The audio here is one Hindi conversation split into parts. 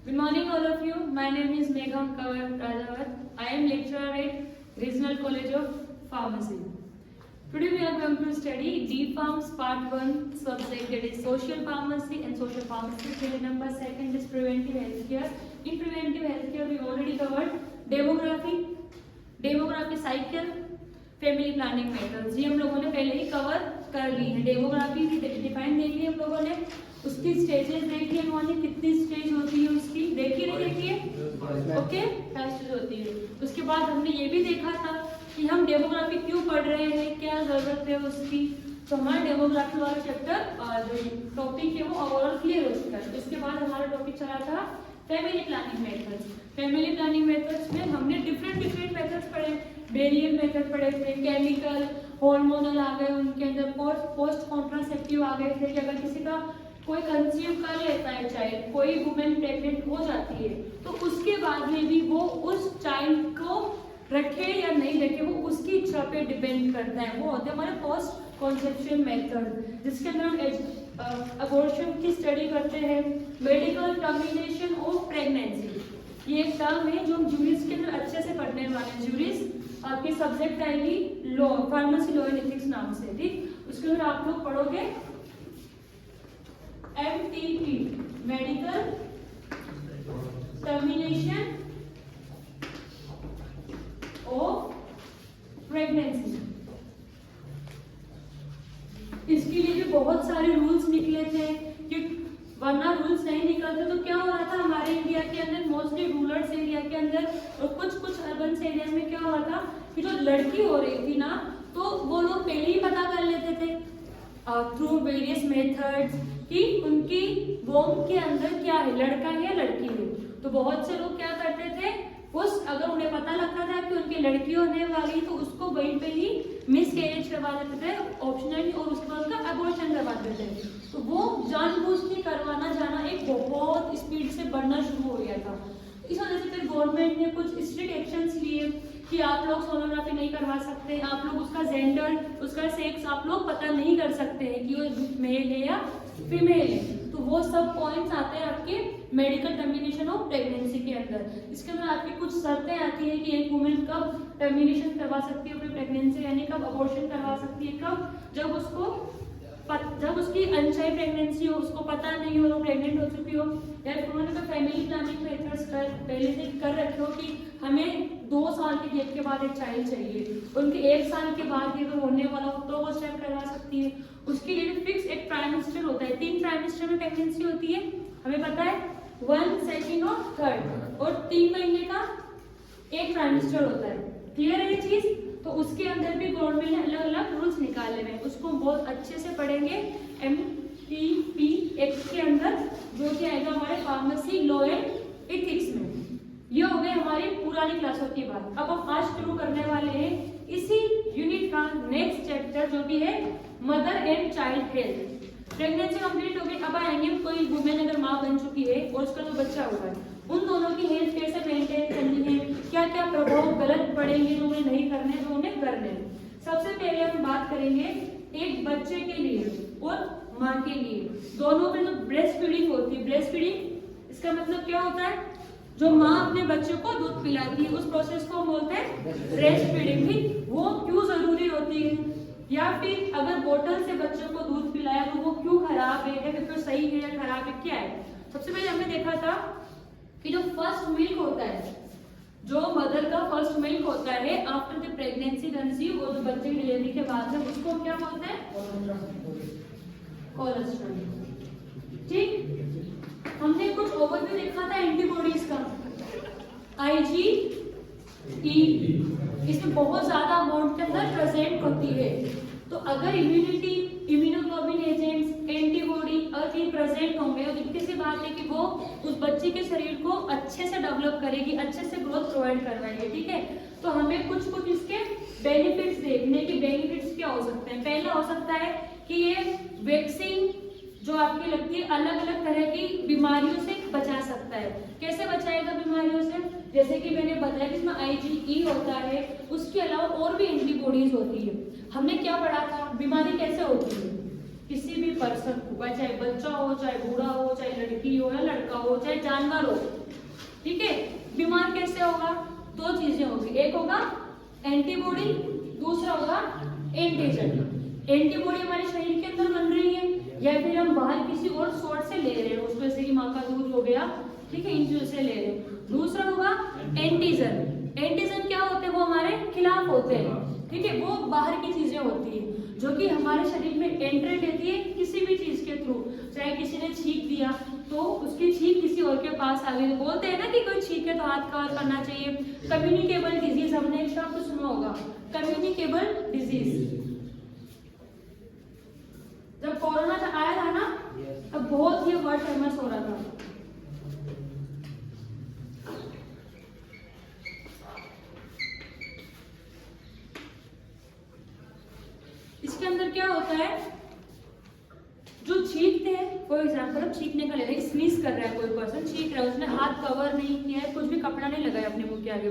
Good morning, all of you. My name is Megham Kawar Rajavat. I am lecturer at Regional College of Pharmacy. Today we are going to study D-Pharms Part 1 subject, that is Social Pharmacy and Social Pharmacy. Theory number 2 is Preventive Healthcare. In Preventive Healthcare we already covered demography cycle, family planning methods, ये हम लोगों ने पहले ही कवर कर ली है। डेमोग्राफी की डिफाइन देख ली हम लोगों ने, उसकी स्टेजेस देखी है, उन्होंने कितनी स्टेज होती है उसकी देखी नहीं देखी है, ओके 5 स्टेज होती है। उसके बाद हमने ये भी देखा था कि हम डेमोग्राफी क्यों पढ़ रहे हैं, क्या जरूरत है उसकी। तो हमारा डेमोग्राफी वाला चैप्टर जो टॉपिक है वो ओवरऑल क्लियर हो चुका है। इसके बाद हमारा टॉपिक चला था family planning methods. Family planning methods में हमने डिफरेंट मेथड्स पढ़े, बेरियल मेथड पढ़े थे, केमिकल, हार्मोनल आ गए, उनके अंदर पोस्ट कॉन्ट्रासेप्टिव आ गए थे कि अगर किसी का कोई कंसीव कर लेता है चाइल्ड, कोई वुमेन प्रेग्नेंट हो जाती है तो उसके बाद में भी वो उस चाइल्ड को रखे या नहीं रखे वो उसकी इच्छा पे डिपेंड करता है। वो होते हैं हमारे पोस्ट कॉन्सेप्शन मेथड, जिसके अंदर हम अबॉर्शन की स्टडी करते हैं। मेडिकल टर्मिनेशन ऑफ प्रेगनेंसी, ये एक टर्म है जो हम जूरिस के अंदर अच्छे से पढ़ने वाले हैं। जूरिस आपकी सब्जेक्ट आएगी law, pharmacy law and ethics नाम से, ठीक। उसके अंदर आप लोग पढ़ोगे MTP, medical termination of pregnancy. इसके लिए भी बहुत सारे रूल्स निकले थे, कि वरना रूल्स नहीं निकलते तो क्या हो रहा था हमारे इंडिया के अंदर, मोस्टली रूरल एरिया के अंदर और कुछ अर्बन एरिया में क्या हो रहा था कि जो लड़की हो रही थी ना तो वो लोग पहले ही पता कर लेते थे थ्रू वेरियस मेथड्स कि उनकी वोम के अंदर क्या है, लड़का है या लड़की है। तो बहुत से लोग क्या करते थे, उस अगर उन्हें पता लगता था कि उनकी लड़की होने वाली तो उसको वहीं पे ही मिस कैरेज करवा देते थे ऑप्शनली, और उसके बाद उसका अबॉर्शन करवा देते थे। तो वो जानबूझ के करवाना जाना एक बहुत स्पीड से बढ़ना शुरू हो गया था। इस वजह से फिर गवर्नमेंट ने कुछ स्ट्रिक्ट एक्शंस लिए कि आप लोग सोनोग्राफी नहीं करवा सकते, आप लोग उसका जेंडर, उसका सेक्स आप लोग पता नहीं कर सकते हैं कि वो मेल है या फीमेल है। तो वो सब पॉइंट्स आते हैं आपके मेडिकल टर्मिनेशन ऑफ प्रेगनेंसी के अंदर। इसके अंदर आपकी कुछ शर्तें आती है कि एक वुमेन कब टर्मिनेशन करवा सकती है अपनी प्रेगनेंसी, यानी कब अबॉर्शन करवा सकती है, कब जब उसकी अनचाही प्रेगनेंसी हो, उसको पता नहीं हो, वो प्रेग्नेंट हो चुकी हो, या उन्होंने तो फैमिली प्लानिंग मेथड्स पहले से कर रखे हो कि हमें 2 साल के गैप के बाद एक चाइल्ड चाहिए, उनके 1 साल के बाद ये तो होने वाला हो तो वो चेक करवा सकती है। उसके लिए फिक्स एक ट्राइमेस्टर होता है, 3 ट्राइमेस्टर में प्रेगनेंसी होती है, हमें पता है 1, 2 और 3, और 3 महीने का एक ट्राइमेस्टर होता है। क्लियर है ये चीज? तो उसके अंदर भी गवर्नमेंट ने अलग अलग रूल्स निकाले हुए हैं, उसको हम बहुत अच्छे से पढ़ेंगे MTP एक्ट के अंदर, जो कि आएगा हमारे फार्मेसी लॉ एंड एथिक्स में। ये हो गई हमारी पुरानी क्लासों की बात। अब हम आज शुरू करने वाले हैं इसी यूनिट का नेक्स्ट चैप्टर, जो कि है mother and child health. Pregnancy complete हो गई, अब आएंगे कोई वुमेन अगर माँ बन चुकी है और उसका जो बच्चा हुआ है, उन दोनों की हेल्थ कैसे मेंटेन करनी है, क्या क्या प्रभाव गलत पड़ेंगे जो उन्हें नहीं करने जो उन्हें करने। सबसे पहले हम बात करेंगे एक बच्चे के लिए और माँ के लिए, दोनों में जो ब्रेस्ट फीडिंग होती है। ब्रेस्ट फीडिंग इसका मतलब क्या होता है, जो माँ अपने बच्चे को दूध पिलाती है उस प्रोसेस को हम बोलते हैं ब्रेस्ट फीडिंग। भी वो क्यों जरूरी होती है, या फिर अगर बोतल से बच्चे को दूध पिलाया तो वो क्यों खराब है या फिर सही है या खराब है, क्या है। सबसे पहले हमने देखा था कि जो फर्स्ट मिल्क होता है, जो मदर का फर्स्ट मिल्क होता है आफ्टर द प्रेगनेंसी कंसीव, और जो बच्चे की डिलीवरी के बाद में, उसको क्या बोलते हैं, कोलेस्ट्रॉल। ठीक, हमने कुछ ओवरव्यू देखा था एंटीबॉडीज का, IgE, इसमें बहुत ज्यादा अमाउंट के अंदर प्रेजेंट होती है। तो अगर इम्यूनिटी, इम्यूनोग्लोबिन एजेंट्स, एंटीबॉडी अगर प्रेजेंट होंगे तो इतनी सी बात है कि वो उस बच्चे के शरीर को अच्छे से डेवलप करेगी, अच्छे से ग्रोथ प्रोवाइड करवाएगी, ठीक है। तो हमें कुछ इसके बेनिफिट्स देखने कि बेनिफिट्स क्या हो सकते हैं। पहला हो सकता है कि ये वैक्सीन जो आपकी लगती है अलग अलग तरह की बीमारियों से बचा सकता है। कैसे बचाएगा बीमारियों से, जैसे कि मैंने बताया कि इसमें IgE होता है, उसके अलावा और भी एंटीबॉडीज होती है। हमने क्या पढ़ा था, बीमारी कैसे होती है, किसी भी पर्सन को, चाहे बच्चा हो, चाहे बूढ़ा हो, चाहे लड़की हो या लड़का हो, चाहे जानवर हो, ठीक है। बीमार कैसे होगा? दो चीजें होगी, एक होगा एंटीबॉडी, दूसरा होगा एंटीजन। एंटीबॉडी हमारे शरीर के अंदर बन रही है या फिर हम बाहर किसी और सोर्स से ले रहे हैं, उसमें जैसे कि माँ का दूध हो गया, ठीक है, इन चीजों से ले रहे हैं। दूसरा होगा एंटीजन। एंटीजन क्या होते हैं? वो हमारे खिलाफ होते हैं, ठीक है, वो बाहर की चीजें होती है जो कि हमारे शरीर में एंट्री लेती है किसी भी चीज के थ्रू। चाहे किसी ने छींक दिया तो उसकी छींक किसी और के पास आ गई, बोलते हैं ना कि कोई छींके तो हाथ कवर करना चाहिए। कम्युनिकेबल डिजीज, हमने एक शब्द सुना होगा, कम्युनिकेबल डिजीज। जब कोरोना आया था ना, तब बहुत ही वर्ड फेमस हो रहा था। इसके अंदर क्या होता है? जो छींकते हैं, फॉर एग्जाम्पल अब छींकने का ले रहे हैं, स्नीज कर रहा है कोई पर्सन, छींक रहा है, उसने हाथ कवर नहीं किया है, कुछ भी कपड़ा नहीं लगाया अपने मुंह के आगे,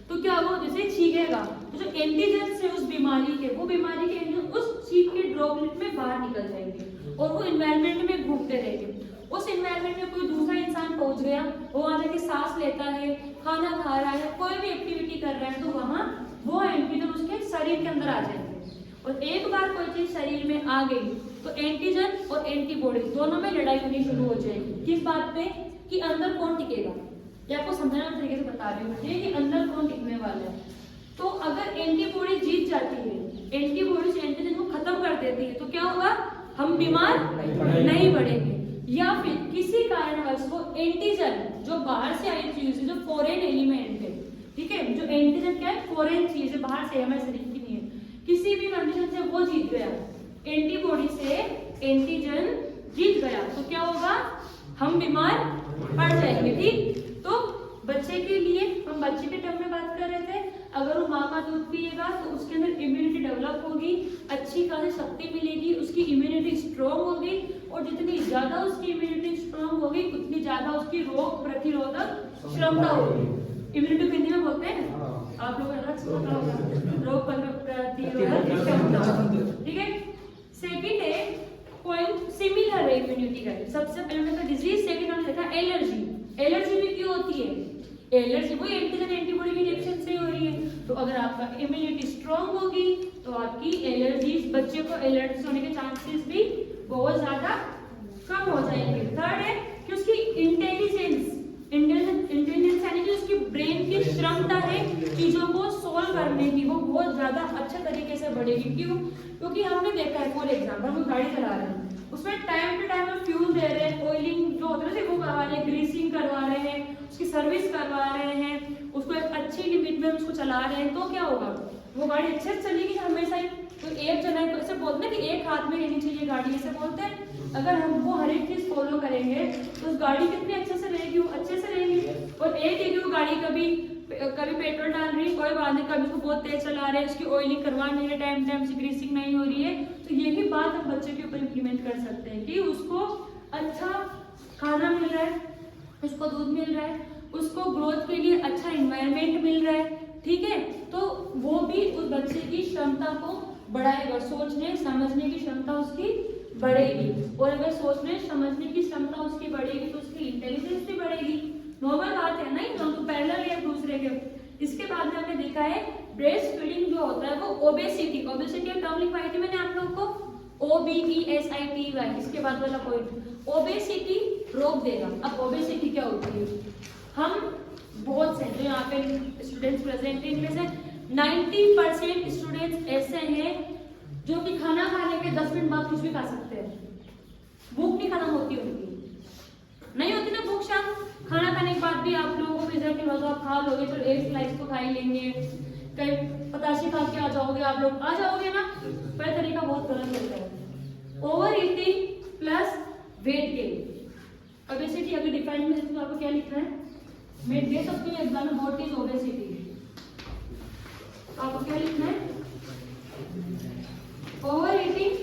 तो क्या होगा? जैसे छींकेगा तो जो एंटीजन है उस बीमारी के, वो बीमारी के एंटीजन उस छींक के ड्रॉपलेट में बाहर निकल जाएंगे और वो इन्वायरमेंट में घूमते रहेंगे। उस इन्वायरमेंट में कोई दूसरा इंसान पहुंच गया, वो वहां जाके सांस लेता है, खाना खा रहा है, कोई भी एक्टिविटी कर रहा है, तो वहां वो एंटीजन उसके शरीर के अंदर आ जाएंगे। और एक बार कोई चीज शरीर में आ गई तो एंटीजन और एंटीबॉडी दोनों में लड़ाई होनी शुरू हो जाएगी। किस बात पे? कि अंदर कौन टिकेगा। ये आपको समझाना तरीके से बता रही हूँ कि अंदर कौन टिकने वाला है। तो अगर एंटीबॉडी जीत जाती है, एंटीबॉडी से एंटीजन को खत्म कर देती है, तो क्या होगा? हम बीमार नहीं पड़ेंगे। या फिर किसी कारणवश वो एंटीजन जो बाहर से आई चीज है, जो फॉरेन एलिमेंट है, ठीक है, जो एंटीजन क्या है? फॉरेन चीज है, बाहर से हमारे शरीर की नहीं है, किसी भी कंडीशन से वो जीत गया, एंटीबॉडी से एंटीजन जीत गया, तो क्या होगा? हम बीमार पड़ जाएंगे। ठीक, तो बच्चे के लिए, हम बच्चे के टर्म में बात कर रहे थे, अगर वो माँ का दूध पिएगा तो उसके अंदर इम्यूनिटी डेवलप होगी, अच्छी खासी शक्ति मिलेगी, उसकी इम्यूनिटी स्ट्रॉन्ग होगी, और जितनी ज्यादा उसकी इम्यूनिटी स्ट्रॉन्ग होगी उतनी ज्यादा उसकी रोग प्रतिरोधक क्षमता होगी। इम्यूनिटी हिंदी में बोलते हैं, आप लोगों को पता होगा, रोग प्रतिरोधक क्षमता, ठीक है। सेकंड है पॉइंट सिमिलर है इम्यूनिटी का। सबसे पहले हमने डिजीज, सेकंड हमने देखा एलर्जी। एलर्जी भी क्यों होती है? एलर्जी वो एंटीजन एंटीबॉडी की रिएक्शन से हो रही है। तो अगर आपका इम्यूनिटी स्ट्रांग होगी तो आपकी एलर्जीज, बच्चे को एलर्जी होने के चांसेस भी बहुत ज्यादा कम हो जाएंगे। थर्ड है कि उसकी इंटेलिजेंस यानी कि उसकी ब्रेन की क्षमता है चीजों को सोल्व करने की, वो बहुत ज्यादा अच्छे तरीके से बढ़ेगी। क्यों? क्योंकि हमने देखा है, फॉर एग्जाम्पल हम गाड़ी चला रहे हैं, उसमें टाइम टू टाइम हम फ्यूल दे रहे हैं, ऑयलिंग जो होता है वो करवा रहे हैं, ग्रीसिंग करवा रहे हैं, उसकी सर्विस करवा रहे हैं, उसको एक अच्छी लिमिट में उसको चला रहे हैं, तो क्या होगा? वो गाड़ी अच्छे से चलेगी हमेशा ही। तो एक जना ऐसे बोलते हैं कि एक हाथ में रहनी चाहिए गाड़ी, ऐसे बोलते हैं। अगर हम वो हर एक चीज फॉलो करेंगे तो उस गाड़ी कितनी अच्छे से रहेगी, वो अच्छे से रहेगी। और एक है कि वो गाड़ी कभी पेट्रोल डाल रही है, कोई बात नहीं, कभी उसको बहुत तेज चला रहे हैं, उसकी ऑयलिंग करवा नहीं रहे, टाइम से ग्रीसिंग नहीं हो रही है, तो यही बात हम बच्चे के ऊपर इम्प्लीमेंट कर सकते हैं कि उसको अच्छा खाना मिल रहा है, उसको दूध मिल रहा है, उसको ग्रोथ के लिए अच्छा एनवायरनमेंट मिल रहा है, ठीक है, तो वो भी उस बच्चे की क्षमता को बढ़ाएगा, सोचने समझने की क्षमता उसकी बढ़ेगी। और अगर सोचने समझने की क्षमता उसकी बढ़ेगी तो उसकी इंटेलिजेंस भी बढ़ेगी। नॉर्मल बात है नहीं, हम तो पैरेलल है दूसरे के। इसके बाद में हमने देखा है ब्रेस्ट फीडिंग जो होता है वो ओबेसिटी का टर्म लिखवाई थी मैंने आप लोगों को, OBESITY। इसके बाद वाला पॉइंट ओबेसिटी रोक देगा। अब ओबेसिटी क्या होती है? हम बहुत से जो यहाँ पे स्टूडेंट्स प्रेजेंट हैं, इनमें से 90% स्टूडेंट्स ऐसे हैं जो कि खाना खाने के 10 मिनट बाद कुछ भी खा सकते हैं, भूख नहीं खत्म होती उनकी, नहीं होती ना भूख। शाम खाना खाने के बाद भी आप लोगों को रिजल्ट के बाद आप खा लोगे, तो एक स्लाइस तो खा ही लेंगे, कहीं पताशे खा के आ जाओगे, आप लोग आ जाओगे ना, तो यह तरीका बहुत गलत होता है। Over eating plus weight gain. Obesity अगर डिफाइन में तो आपको क्या लिखना है? मैं दे सकती हूँ एग्जाम में, व्हाट इज ओबेसिटी, आपको क्या लिखना है? Over eating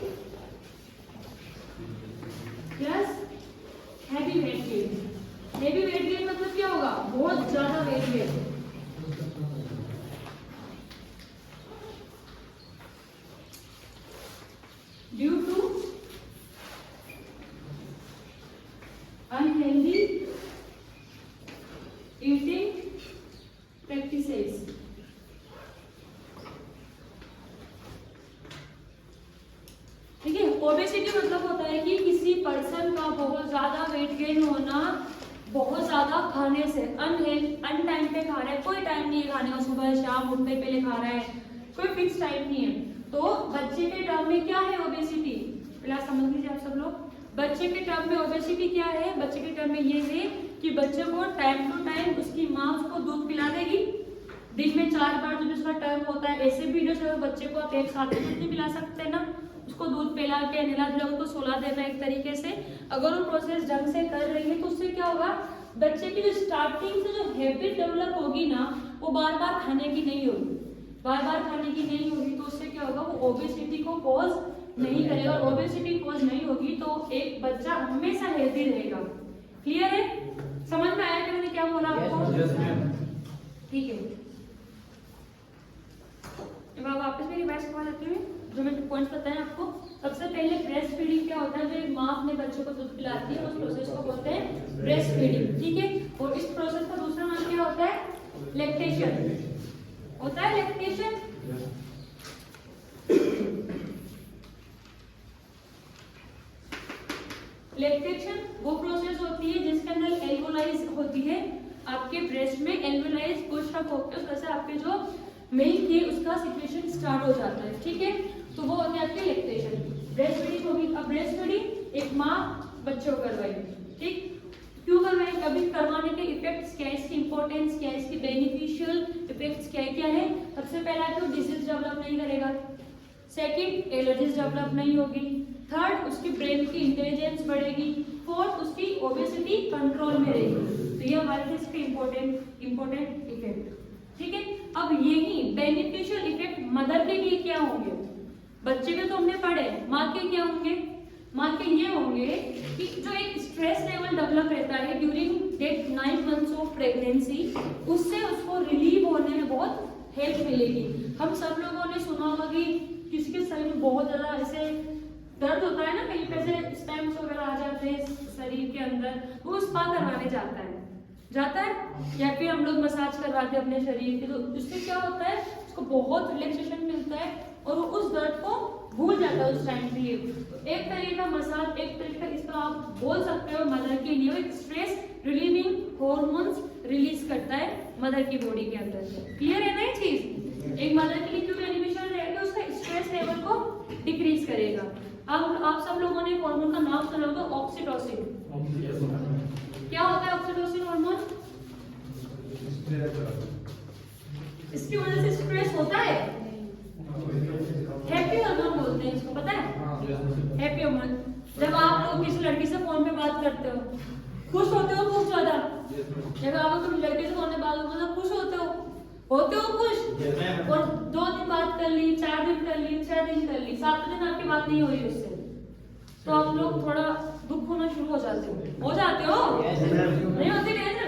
plus heavy weight gain. Heavy weight gain मतलब क्या होगा? बहुत ज्यादा weight gain. Due to unhealthy practices. ठीक है, ओबेसिटी मतलब होता है कि किसी पर्सन का बहुत ज्यादा वेट गेन होना बहुत ज्यादा खाने से, अन टाइम पे खा रहा है, कोई टाइम नहीं है खाने का, सुबह शाम उठने पहले खा रहा है, कोई फिक्स टाइम नहीं है। तो बच्चे के टर्म में क्या है ओबेसिटी, पहले समझ लीजिए आप सब लोग। बच्चे के टर्म में ओबेसिटी क्या है, बच्चे के टर्म में ये है कि बच्चे को टाइम टू टाइम उसकी माँ उसको दूध पिला देगी, दिन में 4 बार जो उसका टर्म होता है। ऐसे भी जो बच्चे को आप एक साथ दूध नहीं पिला सकते ना, उसको दूध पिला के नीला दिला उसको सुला देना एक तरीके से। अगर वो प्रोसेस ढंग से कर रही है तो उससे क्या होगा, बच्चे की जो स्टार्टिंग से जो हैबिट डेवलप होगी ना, वो बार बार खाने की नहीं होगी, बार बार खाने की नहीं होगी, तो उससे क्या होगा, वो ओबेसिटी को कॉज नहीं करेगा। और ओबेसिटी कॉज नहीं होगी तो एक बच्चा हमेशा हेल्दी रहेगा। क्लियर है, समझ में आया कि मैंने क्या बोला आपको? ठीक है, अब वापस में रिवाइज करवा देती हूँ जो मैंने पॉइंट्स बताए आपको। सबसे पहले ब्रेस्ट फीडिंग क्या होता है, जो एक माँ अपने बच्चों को दूध पिलाती है उस प्रोसेस को बोलते हैं ब्रेस्ट फीडिंग। ठीक है, और इस प्रोसेस का दूसरा नाम क्या होता है, लैक्टेशन होता है, लैक्टेशन। लैक्टेशन वो प्रोसेस होती है जिसके अंदर एल्वोलाइज होती है, आपके ब्रेस्ट में एल्वोलाइज पुश अप होकर उस वजह से आपके जो मिल्क है उसका सिक्रेशन स्टार्ट हो जाता है। ठीक है, तो वो होती है आपकी लैक्टेशन। ब्रेस्ट फीडिंग होगी। अब ब्रेस्ट फीडिंग एक माँ बच्चों को करवाएगी, ठीक, क्यों करवाएगी, कभी करवाने के इफेक्ट्स क्या है, इसकी इंपॉर्टेंस क्या है, इसकी बेनिफिशियल इफेक्ट्स क्या है। सबसे पहला तो डिजीज डेवलप नहीं करेगा, सेकंड एलर्जीज डेवलप नहीं होगी, थर्ड उसकी ब्रेन की इंटेलिजेंस बढ़ेगी, फोर्थ उसकी ओबेसिटी कंट्रोल में रहेगी। तो ये हमारे इसके इंपॉर्टेंट इफेक्ट। ठीक है, अब यही बेनिफिशियल इफेक्ट मदर के लिए क्या होंगे, बच्चे के तो हमने पढ़े, माँ के क्या होंगे, माँ के ये होंगे कि जो एक स्ट्रेस लेवल डेवलप रहता है during that 9 months of pregnancy, उससे उसको रिलीव होने में बहुत हेल्प मिलेगी। हम सब लोगों ने सुना होगा कि किसी के शरीर में बहुत ज्यादा ऐसे दर्द होता है ना, कहीं पे से स्टैम्प्स वगैरह आ जाते हैं शरीर के अंदर, वो स्पा करवाने जाता है या फिर हम लोग मसाज करवाते हैं अपने शरीर के, तो उससे क्या होता है, उसको बहुत रिलैक्सेशन मिलता है और वो उस दर्द को भूल जाता है उस टाइम पे। एक तरीके का मसाज, एक तरीके का इसका आप बोल सकते हो मदर के लिए एक स्ट्रेस रिलीविंग हॉर्मोन्स रिलीज करता है मदर की बॉडी के अंदर। क्लियर है ना ये चीज, एक मदर के लिए क्यों बेनिफिशियल रहेगा, उसका स्ट्रेस लेवल को डिक्रीज करेगा। अब आप सब लोगों ने हार्मोन का नाम सुना होगा, ऑक्सीटोसिन। क्या होता है ऑक्सीटोसिन हार्मोन, इसकी वजह से स्ट्रेस होता है, हैप्पी हार्मोन बोलते हैं इसको, पता है हैप्पी हार्मोन। जब आप लोग किसी लड़की से फोन पे बात करते हो खुश होते हो बहुत ज्यादा, जब आप लोग लड़के से फोन पे बात करते हो खुश होते हो खुश, और 2 दिन बात कर ली, 4 दिन कर ली, 6 दिन कर ली, 7वें दिन आपकी बात नहीं हो रही उससे, तो आप लोग थोड़ा दुख होना शुरू हो जाते हो नहीं होते कैसे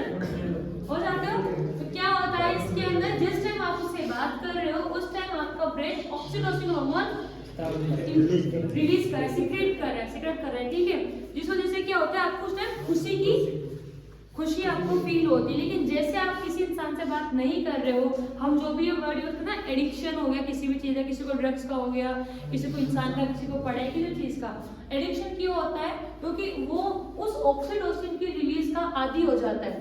हो जाते हो। तो क्या होता है इसके अंदर, जिस टाइम आप उससे बात कर रहे हो उस टाइम आपका ब्रेन ऑक्सीटोसिन हार्मोन रिलीज कर रहा है, सीक्रेट कर रहा है। ठीक है, जिस वजह से क्या होता है आपको उस टाइम खुशी आपको फील होती है। लेकिन जैसे आप किसी इंसान से बात नहीं कर रहे हो, हम जो भी ये वर्ड यूज करते हैं ना, एडिक्शन हो गया किसी भी चीज का, किसी को ड्रग्स का हो गया, किसी को इंसान का, किसी को पढ़ाई की चीज का एडिक्शन क्यों होता है, क्योंकि वो उस ऑक्सीटोसिन की रिलीज का आदी हो जाता है।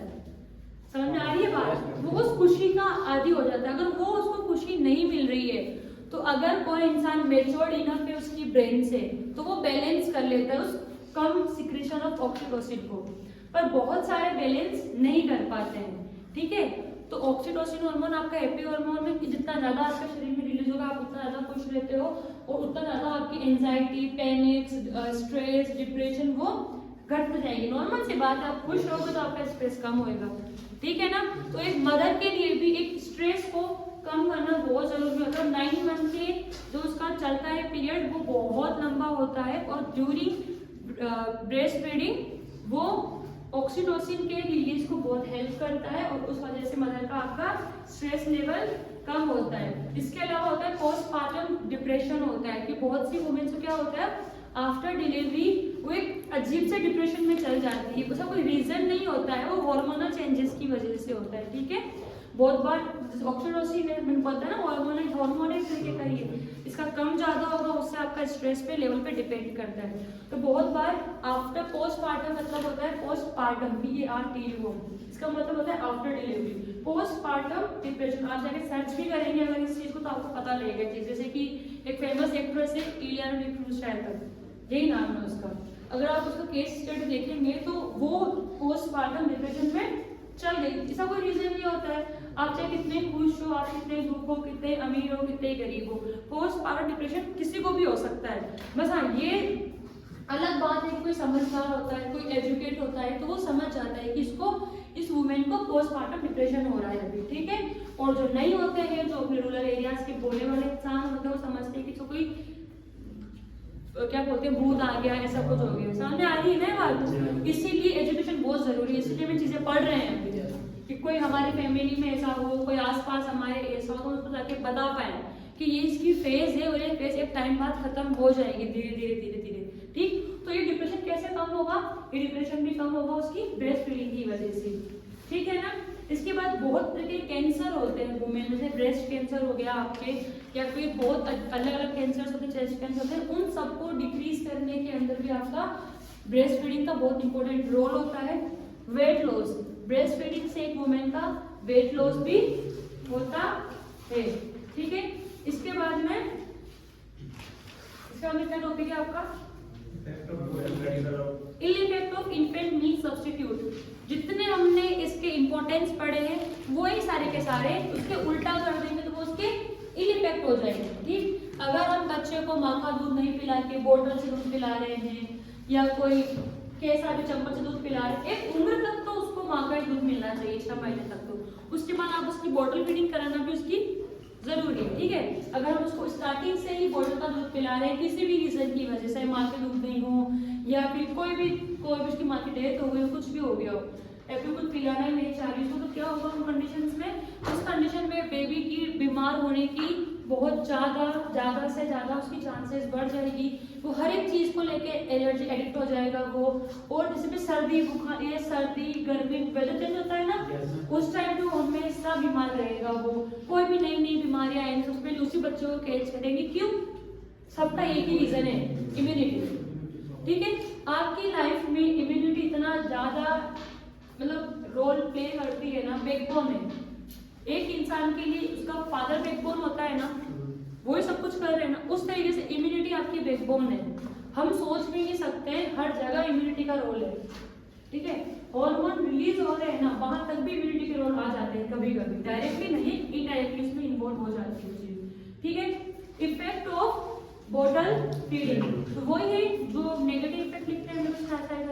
समझ में आ रही है बात, वो उस खुशी का आदी हो जाता है। अगर वो उसको खुशी नहीं मिल रही है, तो अगर कोई इंसान मेच्योर्ड इनफ है उसकी ब्रेन से, तो वो बैलेंस कर लेता है उस कम सिक्रेशन ऑफ ऑक्सीटोसिन को, पर बहुत सारे बैलेंस नहीं कर पाते हैं। ठीक है, तो ऑक्सीटोसिन हार्मोन आपका हैप्पी हार्मोन में जितना ज्यादा आपके शरीर में रिलीज होगा आप उतना ज्यादा खुश रहते हो, और उतना ज्यादा आपकी एंजाइटी, पैनिक, स्ट्रेस, डिप्रेशन वो घट जाएगी। नॉर्मल सी बात है, आप खुश रहोगे तो आपका स्ट्रेस कम होएगा। ठीक है ना, तो एक मदर के लिए भी एक स्ट्रेस को कम करना बहुत जरूरी होता है। 9 मंथ के जो उसका चलता है पीरियड वो बहुत लंबा होता है, और ड्यूरिंग ब्रेस्ट फीडिंग वो ऑक्सीटोसिन के रिलीज को बहुत हेल्प करता है, और उस वजह से मदर का आपका स्ट्रेस लेवल कम होता है। इसके अलावा होता है पोस्टपार्टम डिप्रेशन होता है, कि बहुत सी वुमेन्स को क्या होता है आफ्टर डिलीवरी वो एक अजीब से डिप्रेशन में चल जाती है, उसका कोई रीजन नहीं होता है, वो हार्मोनल चेंजेस की वजह से होता है। ठीक है, बहुत बार ऑक्सीटोसिन है, मैंने बताया ना हार्मोन एक तरीके का ही है, इसका कम ज़्यादा होगा उससे आपका स्ट्रेस पे लेवल पे डिपेंड करता है। तो बहुत बार आफ्टर पोस्टपार्टम मतलब होता है पोस्टपार्टम, PARTUM, इसका मतलब होता है आफ्टर डिलीवरी, पोस्टपार्टम डिप्रेशन। आप जाके सर्च भी करेंगे अगर इस चीज़ को तो आपको पता लगेगा चीज़, जैसे कि एक फेमस एक्ट्रेस है इलियाना डिक्रूज, शायद यही नाम है उसका, अगर आप उसका केस स्टडी देखेंगे तो वो पोस्टपार्टम डिप्रेशन में चल गई। ऐसा कोई रीजन नहीं होता है, आप चाहे कितने खुश हो, आप कितने दुख हो, कितने अमीर हो, कितने गरीब हो, पोस्टपार्टम डिप्रेशन किसी को भी हो सकता है। बस हाँ, ये अलग बात है कि कोई समझदार होता है, कोई एजुकेट होता है तो वो समझ जाता है कि इस वुमेन को पोस्टपार्टम डिप्रेशन हो रहा है अभी, ठीक है। और जो नहीं होते हैं, जो अपने रूरल एरियाज के बोलने वाले इंसान होते हैं, वो समझते हैं कि तो कोई क्या बोलते हैं भूत आ गया, ऐसा कुछ हो गया, सामने आ रही है ना बात। इसीलिए एजुकेशन बहुत जरूरी है, इसलिए हम चीजें पढ़ रहे हैं कि कोई हमारी फैमिली में ऐसा हो, कोई आसपास हमारे ऐसा हो, तो उसको जाके बता पाए कि ये इसकी फेज है और ये फेज एक टाइम बाद खत्म हो जाएगी धीरे धीरे धीरे धीरे, ठीक। तो ये डिप्रेशन कैसे कम होगा, ये डिप्रेशन भी कम होगा उसकी ब्रेस्ट फीडिंग की वजह से, ठीक है ना। इसके बाद बहुत तरह के कैंसर होते हैं वुमेन, जैसे ब्रेस्ट कैंसर हो गया आपके, या फिर बहुत अलग अलग कैंसर होते हैं, चेस्ट कैंसर होते हैं, उन सबको डिक्रीज करने के अंदर भी आपका ब्रेस्ट फीडिंग का बहुत इंपॉर्टेंट रोल होता है। वेट लॉस, ब्रेस्ट फीडिंग से एक वुमेन का वेट लॉस भी होता है, ठीक है। इसके बाद में इसका क्या टॉपिक है आपका, ill effect of infant milk substitute. जितने हमने इसके इंपॉर्टेंस पढ़े हैं वही सारे के सारे उसके उल्टा कर देंगे तो वो उसके इल इफेक्ट हो जाएंगे, ठीक। अगर हम बच्चे को माँ का दूध नहीं पिला के बोतल से दूध पिला रहे हैं या कोई कैसा भी चम्मच से दूध पिला रहे हैं, एक उम्र तक तो उसको माँ का ही दूध मिलना चाहिए, 6 महीने तक। तो उसके बाद आप उसकी बोतल फीडिंग कराना भी उसकी जरूरी है, ठीक है। अगर हम उसको स्टार्टिंग से ही बोतल का दूध पिला रहे हैं किसी भी रीजन की वजह से, माँ के दूध नहीं हो या फिर कोई भी उसकी माँ की डेथ हो गई, कुछ भी हो गया हो, या फिर कुछ पिलाना ही नहीं चाह रही उसको, तो क्या होगा उन कंडीशंस में, उस कंडीशन में बेबी की बीमार होने की बहुत ज़्यादा से ज़्यादा उसकी चांसेस बढ़ जाएगी। वो हर एक चीज़ को लेके एलर्जी एडिक्ट हो जाएगा वो। और जैसे भी सर्दी बुखार, ये सर्दी गर्मी वेदर चेंज होता है ना, उस टाइम पे वो हमेशा बीमार रहेगा वो। कोई भी नई नई बीमारियाँ आएंगी तो उसमें उसी बच्चों को कैच करेंगे, क्यों, सबका एक ही रीज़न है, इम्यूनिटी, ठीक है। आपकी लाइफ में इम्यूनिटी इतना ज़्यादा मतलब रोल प्ले करती है ना, बैकबोन है एक इंसान के लिए, उसका फादर बैकबोन होता है ना, वही सब कुछ कर रहे हैं ना, उस तरीके से इम्यूनिटी आपकी बैकबोन है। हम सोच भी नहीं सकते, हर जगह इम्यूनिटी का रोल है, ठीक है। हार्मोन रिलीज हो रहे हैं ना, वहां तक भी इम्यूनिटी के रोल आ जाते हैं कभी कभी, डायरेक्टली नहीं इनडायरेक्टली उसमें इन्वॉल्व हो जाती है चीज, ठीक है। इफेक्ट ऑफ बोतल फीडिंग, तो वही है जो नेगेटिव इफेक्ट लिखते हैं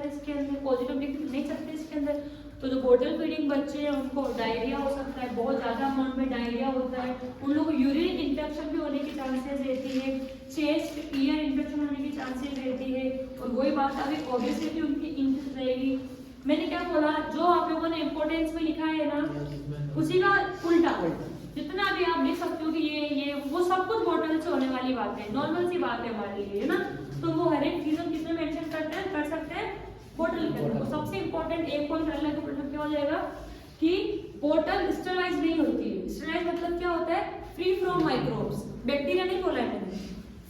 इसके अंदर, पॉजिटिव लिख नहीं सकते इसके अंदर। तो जो बोतल फीडिंग बच्चे हैं उनको डायरिया हो सकता है, बहुत ज़्यादा अमाउंट में डायरिया होता है, उन लोगों को यूरिन इन्फेक्शन भी होने की चांसेस रहती है, चेस्ट ईयर इन्फेक्शन होने की चांसेस रहती है। और वही बात अभी ओबेसिटी उनकी इंक्रीज रहेगी। मैंने क्या बोला, जो आप लोगों ने इम्पोर्टेंस में लिखा है ना, उसी का उल्टा जितना भी आप देख सकते हो कि ये वो सब कुछ बोतल से होने वाली बात है, नॉर्मल सी बात है हमारे लिए, है ना। तो वो हर एक चीज़ किसमें मेंशन करते हैं, कर सकते हैं बोतल के अंदर। तो सबसे इंपॉर्टेंट एक पॉइंट अलग का मतलब क्या हो जाएगा कि बोतल स्टरलाइज नहीं होती है। स्टरलाइज मतलब क्या होता है, फ्री फ्रॉम माइक्रोब्स, बैक्टीरिया नहीं बोला है मैंने,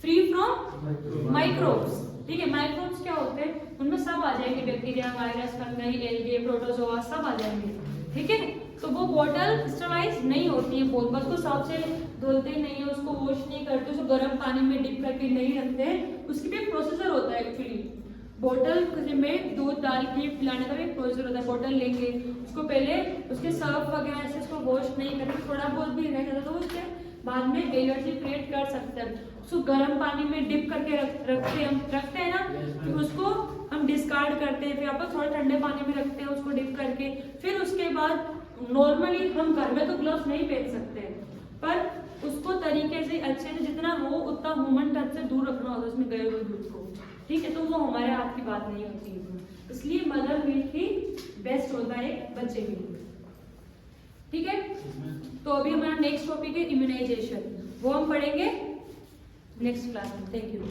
फ्री फ्रॉम माइक्रोब्स, ठीक है। माइक्रोब्स क्या होते हैं, उनमें सब आ जाएंगे, bacteria, virus, fungi, algae, protozoa, सब आ जाएंगे, ठीक है। तो वो बोतल स्टरलाइज नहीं होती है, बोतल को साफ से धुलते नहीं है, उसको वॉश नहीं करते, उसको गर्म पानी में डिप करके नहीं रखते हैं, उसकी भी प्रोसीजर होता है एक्चुअली। बोतल में दूध डाल के पिलाने का भी प्रोसीजर होता है। बोतल लेंगे उसको पहले उसके सर्फ वगैरह से उसको वॉश नहीं करके थोड़ा बहुत भी रह जाता तो उसके बाद में एलर्जी क्रिएट कर सकते हैं। उसको गर्म पानी में डिप करके रखते हैं ना, फिर उसको हम डिस्कार्ड करते हैं, फिर आप थोड़ा ठंडे पानी में रखते हैं उसको डिप करके। फिर उसके बाद नॉर्मली हम घर में तो ग्लव्स नहीं पहन सकते, पर उसको तरीके से अच्छे से जितना हो उतना ह्यूमन टच से दूर रखना होता है उसमें गए हुए दूध को, ठीक है। तो वो हमारे हाथ की बात नहीं होती है, इसलिए मदर मिल्क ही बेस्ट होता है बच्चे के लिए, ठीक है। तो अभी हमारा नेक्स्ट टॉपिक है इम्यूनाइजेशन, वो हम पढ़ेंगे नेक्स्ट क्लास में। Thank you.